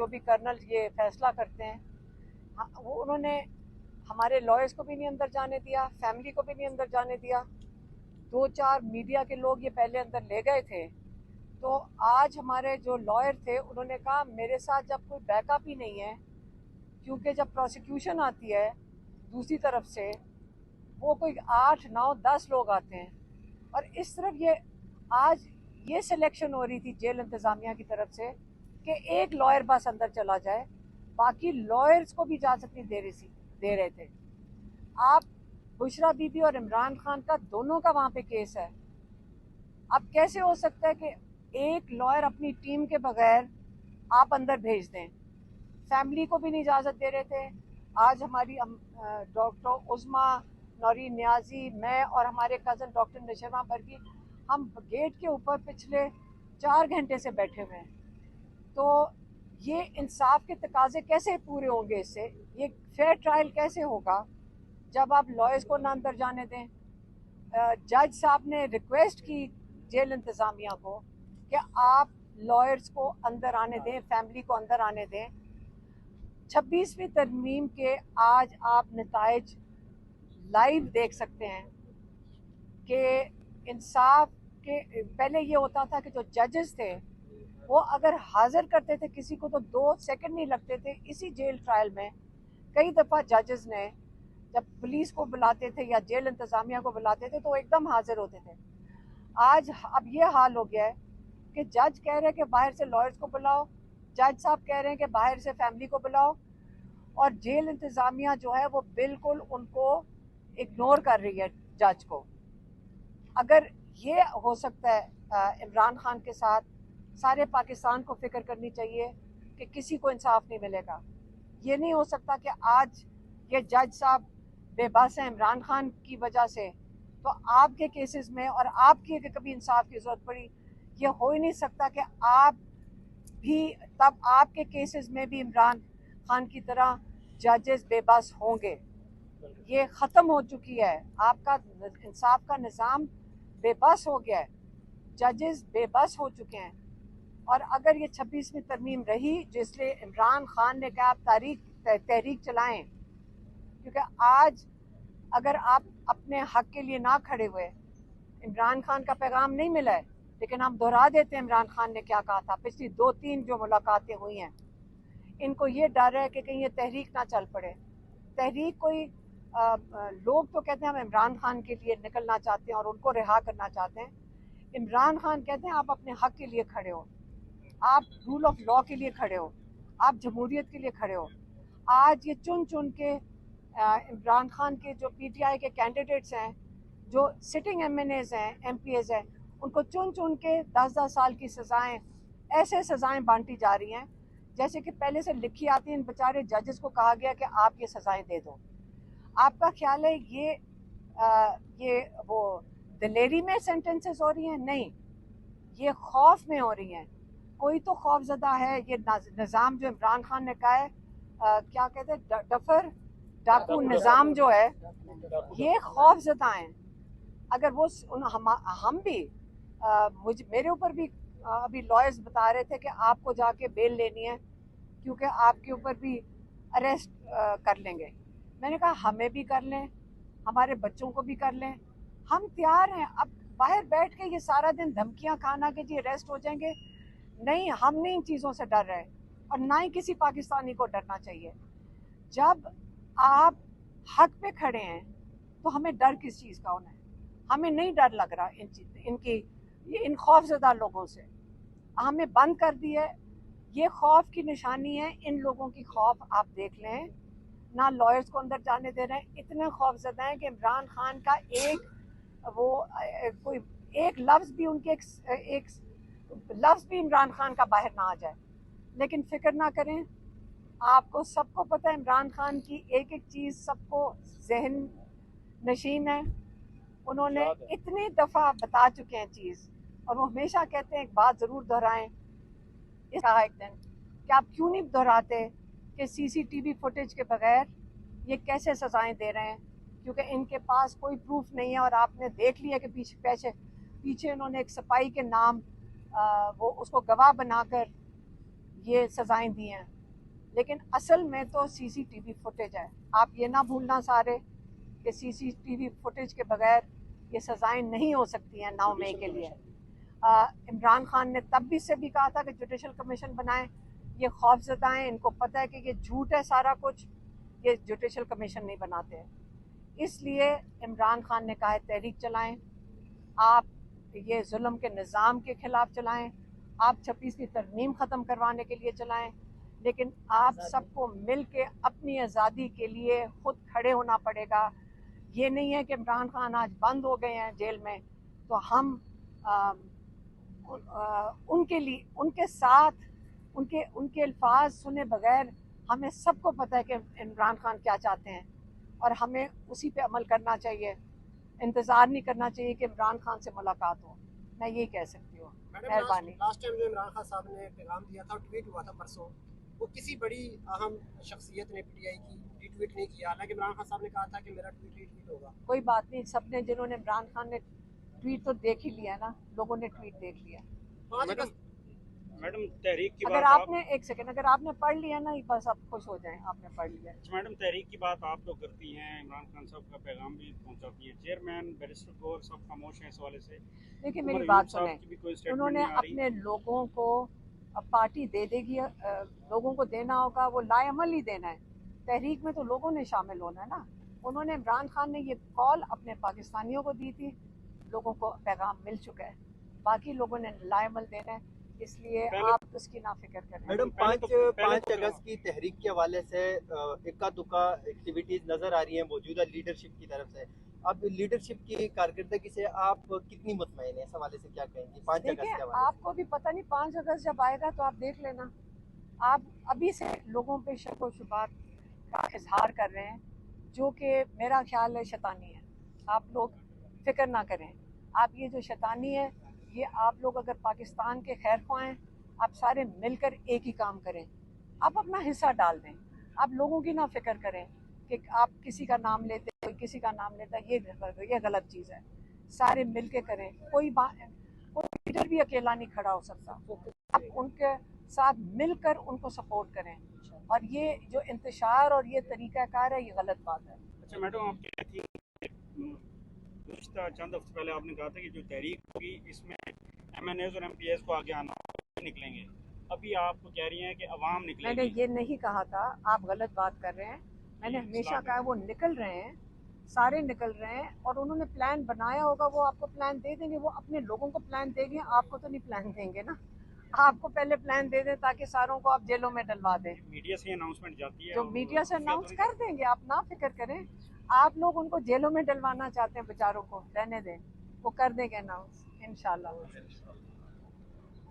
भी कर्नल ये फैसला करते हैं, वो उन्होंने हमारे लॉयर्स को भी नहीं अंदर जाने दिया, फैमिली को भी नहीं अंदर जाने दिया। 2-4 मीडिया के लोग ये पहले अंदर ले गए थे। तो आज हमारे जो लॉयर थे उन्होंने कहा मेरे साथ जब कोई बैकअप ही नहीं है, क्योंकि जब प्रोसिक्यूशन आती है दूसरी तरफ से वो कोई 8, 9, 10 लोग आते हैं, और इस तरफ ये आज ये सिलेक्शन हो रही थी जेल इंतज़ामिया की तरफ से कि एक लॉयर बस अंदर चला जाए, बाकी लॉयर्स को भी इजाज़त नहीं दे रहे थे। आप बुशरा बीबी और इमरान खान का दोनों का वहाँ पे केस है। अब कैसे हो सकता है कि एक लॉयर अपनी टीम के बगैर आप अंदर भेज दें? फैमिली को भी नहीं इजाज़त दे रहे थे। आज हमारी डॉक्टर उज़मा नौरीन नियाजी, मैं और हमारे कज़न डॉक्टर नशरमा बरगी, हम गेट के ऊपर पिछले 4 घंटे से बैठे हुए हैं। तो ये इंसाफ के तकाजे कैसे पूरे होंगे? इससे ये फेयर ट्रायल कैसे होगा जब आप लॉयर्स को ना अंदर जाने दें? जज साहब ने रिक्वेस्ट की जेल इंतज़ामिया को कि आप लॉयर्स को अंदर आने दें, फैमिली को अंदर आने दें। 26वीं तरमीम के आज आप नताइज लाइव देख सकते हैं कि इंसाफ के पहले ये होता था कि जो जजेस थे वो अगर हाजिर करते थे किसी को तो 2 सेकंड नहीं लगते थे। इसी जेल ट्रायल में कई दफ़ा जजेस ने जब पुलिस को बुलाते थे या जेल इंतज़ामिया को बुलाते थे तो वो एकदम हाजिर होते थे। आज अब ये हाल हो गया है कि जज कह रहे हैं कि बाहर से लॉयर्स को बुलाओ, जज साहब कह रहे हैं कि बाहर से फैमिली को बुलाओ, और जेल इंतज़ामिया जो है वो बिल्कुल उनको इग्नोर कर रही है जज को। अगर ये हो सकता है इमरान खान के साथ, सारे पाकिस्तान को फिक्र करनी चाहिए कि किसी को इंसाफ नहीं मिलेगा। ये नहीं हो सकता कि आज ये जज साहब बेबस हैं इमरान खान की वजह से, तो आपके केसेस में और आपकी कभी इंसाफ की ज़रूरत पड़ी, ये हो ही नहीं सकता कि आप भी तब आपके केसेस में भी इमरान खान की तरह जजेस बेबस होंगे। ये ख़त्म हो चुकी है, आपका इंसाफ का निज़ाम बेबस हो गया है, जजेस बेबस हो चुके हैं। और अगर ये 26वीं तरमीम रही जिसलिए इमरान खान ने कहा आप तहरीक चलाएं, क्योंकि आज अगर आप अपने हक के लिए ना खड़े हुए, इमरान खान का पैगाम नहीं मिला है, लेकिन हम दोहरा देते हैं इमरान खान ने क्या कहा था। पिछली 2-3 जो मुलाकातें हुई हैं, इनको ये डर है कि कहीं ये तहरीक ना चल पड़े। तहरीक कोई लोग तो कहते हैं हम इमरान खान के लिए निकलना चाहते हैं और उनको रिहा करना चाहते हैं। इमरान खान कहते हैं आप अपने हक के लिए खड़े हो, आप रूल ऑफ लॉ के लिए खड़े हो, आप जमहूरियत के लिए खड़े हो। आज ये चुन चुन के इमरान खान के जो पीटीआई के कैंडिडेट्स हैं, जो सिटिंग एमएनएज हैं, एमपीएज हैं, उनको चुन चुन के 10-10 साल की सज़ाएं, ऐसे सज़ाएं बांटी जा रही हैं जैसे कि पहले से लिखी आती हैं। इन बेचारे जजेस को कहा गया कि आप ये सज़ाएं दे दो। आपका ख्याल है ये वो दिलेरी में सेंटेंसेस हो रही हैं? नहीं, ये खौफ में हो रही हैं। कोई तो खौफजदा है। ये निज़ाम जो इमरान खान ने कहा है, क्या कहते हैं, डफर डाकू निज़ाम जो है, ये खौफजदा हैं। अगर वो हम भी मेरे ऊपर भी अभी लॉयर्स बता रहे थे कि आपको जाके बेल लेनी है क्योंकि आपके ऊपर भी अरेस्ट कर लेंगे। मैंने कहा हमें भी कर लें, हमारे बच्चों को भी कर लें, हम तैयार हैं। अब बाहर बैठ के ये सारा दिन धमकियां खाना कि जी अरेस्ट हो जाएंगे, नहीं, हम नहीं इन चीज़ों से डर रहे और ना ही किसी पाकिस्तानी को डरना चाहिए। जब आप हक पे खड़े हैं तो हमें डर किस चीज़ का होना है? हमें नहीं डर लग रहा इन खौफजदा लोगों से। हमें बंद कर दिया है। ये खौफ की निशानी है। इन लोगों की खौफ आप देख लें, ना लॉयर्स को अंदर जाने दे रहे हैं। इतने खौफजदा हैं कि इमरान खान का कोई एक लफ्ज़ भी उनके एक लफ्ज़ भी इमरान खान का बाहर ना आ जाए। लेकिन फिक्र ना करें, आपको सबको पता है इमरान खान की एक एक चीज़ सबको जहन नशीन है। उन्होंने इतनी दफ़ा बता चुके हैं चीज़, और वो हमेशा कहते हैं एक बात ज़रूर दोहराएं एक दिन कि आप क्यों नहीं दोहराते कि सीसीटीवी फुटेज के बगैर ये कैसे सज़ाएं दे रहे हैं, क्योंकि इनके पास कोई प्रूफ नहीं है। और आपने देख लिया कि पीछे इन्होंने एक सिपाही के नाम वो उसको गवाह बनाकर ये सज़ाएं दी हैं। لیکن اصل میں تو سی سی ٹی وی فوٹیج ہے. آپ یہ نہ بھولنا سارے کہ سی سی ٹی وی فوٹیج کے بغیر یہ سزائیں نہیں ہو سکتی ہیں 9 مئی کے لیے. عمران خان نے تب بھی سے بھی کہا تھا کہ جوڈیشل کمیشن بنائیں. یہ خوف زدہ ہیں, ان کو پتہ ہے کہ یہ جھوٹ ہے سارا کچھ, یہ جوڈیشل کمیشن نہیں بناتے ہیں. اس لیے عمران خان نے کہا ہے تحریک چلائیں, آپ یہ ظلم کے نظام کے خلاف چلائیں, آپ 26ویں ترمیم ختم کروانے کے لیے چلائیں, لیکن آپ سب کو مل کے اپنی آزادی کے لیے خود کھڑے ہونا پڑے گا. یہ نہیں ہے کہ عمران خان آج بند ہو گئے ہیں جیل میں تو ہم ان کے لیے ان کے ساتھ ان کے الفاظ سنے بغیر ہمیں سب کو پتہ ہے کہ عمران خان کیا چاہتے ہیں اور ہمیں اسی پہ عمل کرنا چاہیے. انتظار نہیں کرنا چاہیے کہ عمران خان سے ملاقات ہو. میں یہی کہہ سکتی ہوں. مہربانی. لاسٹ ٹائم جو عمران خان صاحب نے پیغام دیا تھا, ٹویٹ ہوا تھا پرسوں, وہ کسی بڑی اہم شخصیت نے پی ٹی آئی کی ری ٹویٹ نہیں کیا, حالانکہ عمران خان صاحب نے کہا تھا کہ میرا ٹویٹ ری ٹویٹ ہوگا. کوئی بات نہیں, سب نے جنہوں نے عمران خان نے ٹویٹ تو دیکھ ہی لیا نا, لوگوں نے ٹویٹ دیکھ لیا. میڈم تحریک کی اگر بات آپ نے ایک سیکنڈ اگر آپ نے پڑھ لیا نا بس آپ خوش ہو جائیں, آپ نے پڑھ لیا. میڈم تحریک کی بات آپ لوگ کرتی ہیں, عمران خان صاحب کا پیغام بھی پہنچاتی ہیں, چیئرمین بیرسٹر گور سب خاموش ہیں اس حوالے سے. دیکھیے میری بات سنیں, انہوں نے اپنے لوگوں کو پارٹی دے دے گی, لوگوں کو دینا ہوگا, وہ لائے عمل ہی دینا ہے. تحریک میں تو لوگوں نے شامل ہونا ہے نا. انہوں نے عمران خان نے یہ کال اپنے پاکستانیوں کو دی تھی, لوگوں کو پیغام مل چکا ہے, باقی لوگوں نے لائے عمل دینا ہے, اس لیے آپ اس کی نہ فکر کریں. میڈم 5 اگست کی تحریک کے حوالے سے اکا دکا ایکٹیویٹیز نظر آ رہی ہیں موجودہ لیڈرشپ کی طرف سے. اب لیڈرشپ کی کارکردگی سے آپ کتنی مطمئن ہیں, اس حوالے سے کیا کہیں گی 5 اگست کے حوالے سے؟ آپ کو بھی پتہ نہیں 5 اگست جب آئے گا تو آپ دیکھ لینا. آپ ابھی سے لوگوں پہ شک و شبہات کا اظہار کر رہے ہیں جو کہ میرا خیال ہے شیطانی ہے. آپ لوگ فکر نہ کریں, آپ یہ جو شیطانی ہے یہ آپ لوگ اگر پاکستان کے خیر خواہ ہیں, آپ سارے مل کر ایک ہی کام کریں, آپ اپنا حصہ ڈال دیں. آپ لوگوں کی نہ فکر کریں کہ آپ کسی کا نام لیتے کوئی کسی کا نام لیتا, یہ غلط چیز ہے. سارے مل کے کریں, کوئی لیڈر بھی اکیلا نہیں کھڑا ہو سکتا. آپ ان کے ساتھ مل کر ان کو سپورٹ کریں, اور یہ جو انتشار اور یہ طریقہ کار ہے یہ غلط بات ہے. اچھا میڈم, آپ کہتی ہیں گزشتہ چند ہفتے پہلے آپ نے کہا تھا کہ جو تحریک ہوگی اس میں ایم این ایز اور ایم پی ایز کو آگے آنا نکلیں گے, ابھی آپ کو کہہ رہی ہیں کہ عوام نکلے گی. میں نے یہ نہیں کہا تھا, آپ غلط بات کر رہے ہیں. میں نے ہمیشہ کہا وہ نکل رہے ہیں, سارے نکل رہے ہیں, اور انہوں نے پلان بنایا ہوگا, وہ آپ کو پلان دے دیں گے. وہ اپنے لوگوں کو پلان دیں گے, آپ کو تو نہیں پلان دیں گے نا. آپ کو پہلے پلان دے دیں تاکہ ساروں کو آپ جیلوں میں ڈلوا دیں. میڈیا سے اناؤنسمنٹ جاتی ہے, جو میڈیا سے اناؤنس کر دیں گے, آپ نہ فکر کریں. آپ لوگ ان کو جیلوں میں ڈلوانا چاہتے ہیں, بیچاروں کو رہنے دیں, وہ کر دیں گے اناؤنس انشاءاللہ.